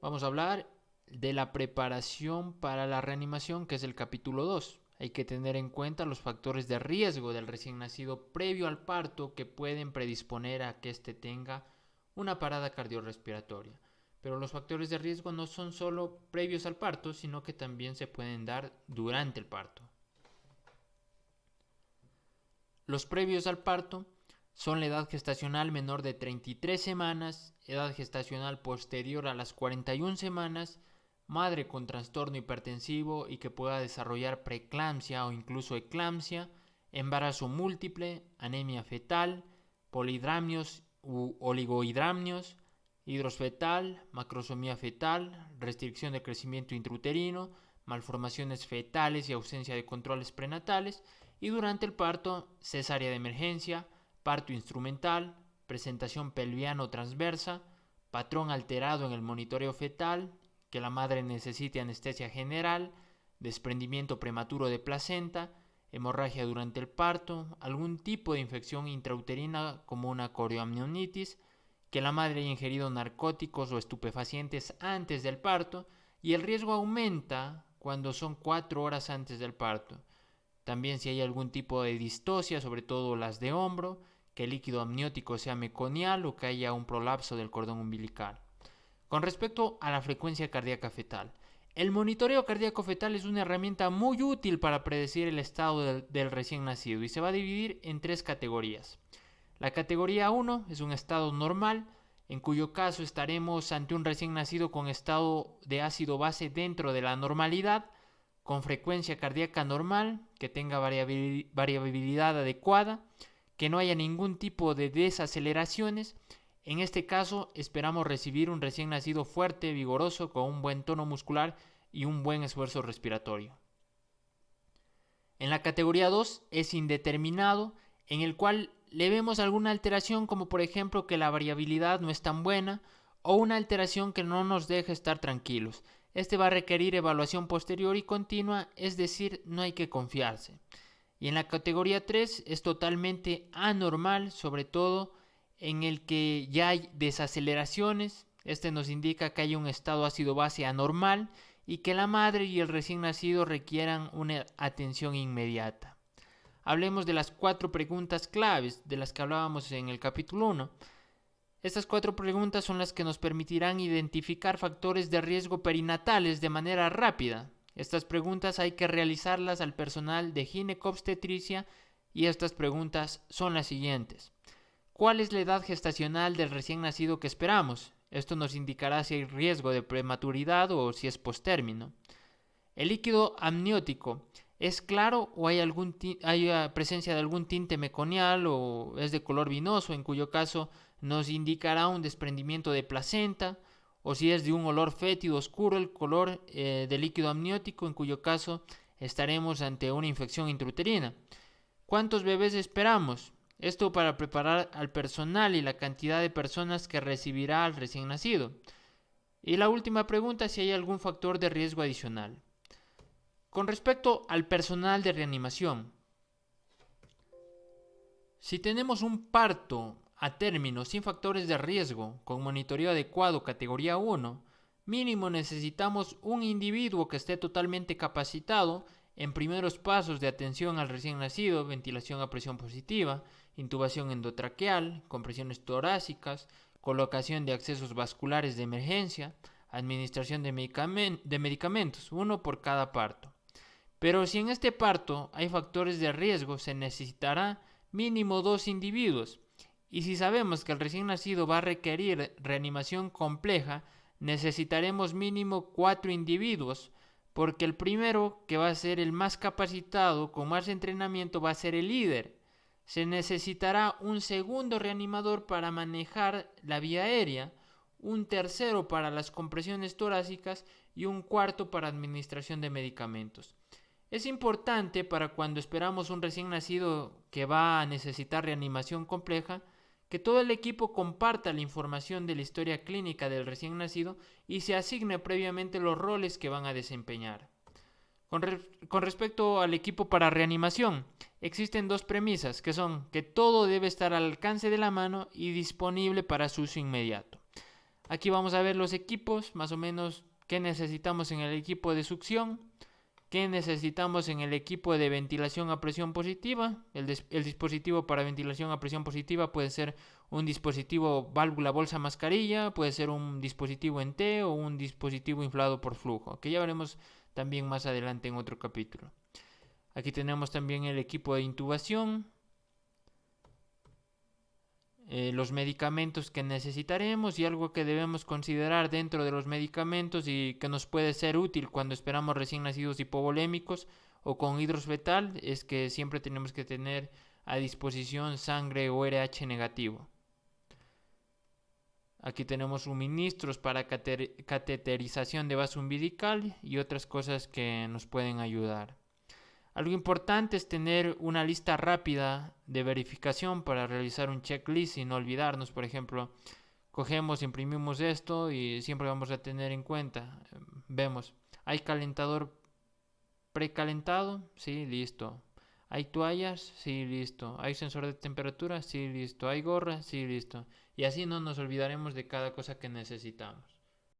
Vamos a hablar de la preparación para la reanimación, que es el capítulo 2. Hay que tener en cuenta los factores de riesgo del recién nacido previo al parto que pueden predisponer a que éste tenga una parada cardiorrespiratoria. Pero los factores de riesgo no son solo previos al parto, sino que también se pueden dar durante el parto. Los previos al parto son la edad gestacional menor de 33 semanas, edad gestacional posterior a las 41 semanas, madre con trastorno hipertensivo y que pueda desarrollar preeclampsia o incluso eclampsia, embarazo múltiple, anemia fetal, polidramnios u oligohidramnios, hidrosfetal, macrosomía fetal, restricción de crecimiento intrauterino, malformaciones fetales y ausencia de controles prenatales, y durante el parto, cesárea de emergencia, parto instrumental, presentación pelviano transversa, patrón alterado en el monitoreo fetal, que la madre necesite anestesia general, desprendimiento prematuro de placenta, hemorragia durante el parto, algún tipo de infección intrauterina como una corioamnionitis, que la madre haya ingerido narcóticos o estupefacientes antes del parto, y el riesgo aumenta cuando son 4 horas antes del parto. También si hay algún tipo de distocia, sobre todo las de hombro, que el líquido amniótico sea meconial o que haya un prolapso del cordón umbilical. Con respecto a la frecuencia cardíaca fetal, el monitoreo cardíaco fetal es una herramienta muy útil para predecir el estado del recién nacido y se va a dividir en 3 categorías. La categoría 1 es un estado normal, en cuyo caso estaremos ante un recién nacido con estado de ácido base dentro de la normalidad, con frecuencia cardíaca normal, que tenga variabilidad adecuada, que no haya ningún tipo de desaceleraciones. En este caso esperamos recibir un recién nacido fuerte, vigoroso, con un buen tono muscular y un buen esfuerzo respiratorio. En la categoría 2 es indeterminado, en el cual le vemos alguna alteración, como por ejemplo que la variabilidad no es tan buena o una alteración que no nos deja estar tranquilos. Este va a requerir evaluación posterior y continua, es decir, no hay que confiarse. Y en la categoría 3 es totalmente anormal, sobre todo en el que ya hay desaceleraciones. Este nos indica que hay un estado ácido-base anormal y que la madre y el recién nacido requieran una atención inmediata. Hablemos de las 4 preguntas claves de las que hablábamos en el capítulo 1. Estas 4 preguntas son las que nos permitirán identificar factores de riesgo perinatales de manera rápida. Estas preguntas hay que realizarlas al personal de ginecobstetricia y estas preguntas son las siguientes. ¿Cuál es la edad gestacional del recién nacido que esperamos? Esto nos indicará si hay riesgo de prematuridad o si es postérmino. ¿El líquido amniótico es claro o hay presencia de algún tinte meconial o es de color vinoso, en cuyo caso nos indicará un desprendimiento de placenta, o si es de un olor fétido oscuro el color del líquido amniótico, en cuyo caso estaremos ante una infección intrauterina? ¿Cuántos bebés esperamos? Esto para preparar al personal y la cantidad de personas que recibirá al recién nacido. Y la última pregunta, si hay algún factor de riesgo adicional. Con respecto al personal de reanimación, si tenemos un parto a término sin factores de riesgo, con monitoreo adecuado categoría 1, mínimo necesitamos un individuo que esté totalmente capacitado en primeros pasos de atención al recién nacido, ventilación a presión positiva, intubación endotraqueal, compresiones torácicas, colocación de accesos vasculares de emergencia, administración de medicamentos, uno por cada parto. Pero si en este parto hay factores de riesgo, se necesitará mínimo 2 individuos. Y si sabemos que el recién nacido va a requerir reanimación compleja, necesitaremos mínimo 4 individuos, porque el primero, que va a ser el más capacitado, con más entrenamiento, va a ser el líder. Se necesitará un segundo reanimador para manejar la vía aérea, un tercero para las compresiones torácicas y un cuarto para administración de medicamentos. Es importante para cuando esperamos un recién nacido que va a necesitar reanimación compleja, que todo el equipo comparta la información de la historia clínica del recién nacido y se asigne previamente los roles que van a desempeñar. Con respecto al equipo para reanimación, existen 2 premisas, que son que todo debe estar al alcance de la mano y disponible para su uso inmediato. Aquí vamos a ver los equipos, más o menos qué necesitamos en el equipo de succión, qué necesitamos en el equipo de ventilación a presión positiva. El dispositivo para ventilación a presión positiva puede ser un dispositivo válvula bolsa mascarilla, puede ser un dispositivo en T o un dispositivo inflado por flujo, que ya veremos también más adelante en otro capítulo. Aquí tenemos también el equipo de intubación, los medicamentos que necesitaremos y algo que debemos considerar dentro de los medicamentos y que nos puede ser útil cuando esperamos recién nacidos hipovolémicos o con hidros fetal es que siempre tenemos que tener a disposición sangre ORH negativo. Aquí tenemos suministros para cateterización de vaso umbilical y otras cosas que nos pueden ayudar. Algo importante es tener una lista rápida de verificación para realizar un checklist y no olvidarnos. Por ejemplo, cogemos, imprimimos esto y siempre vamos a tener en cuenta. Vemos, ¿hay calentador precalentado? Sí, listo. ¿Hay toallas? Sí, listo. ¿Hay sensor de temperatura? Sí, listo. ¿Hay gorra? Sí, listo. Y así no nos olvidaremos de cada cosa que necesitamos.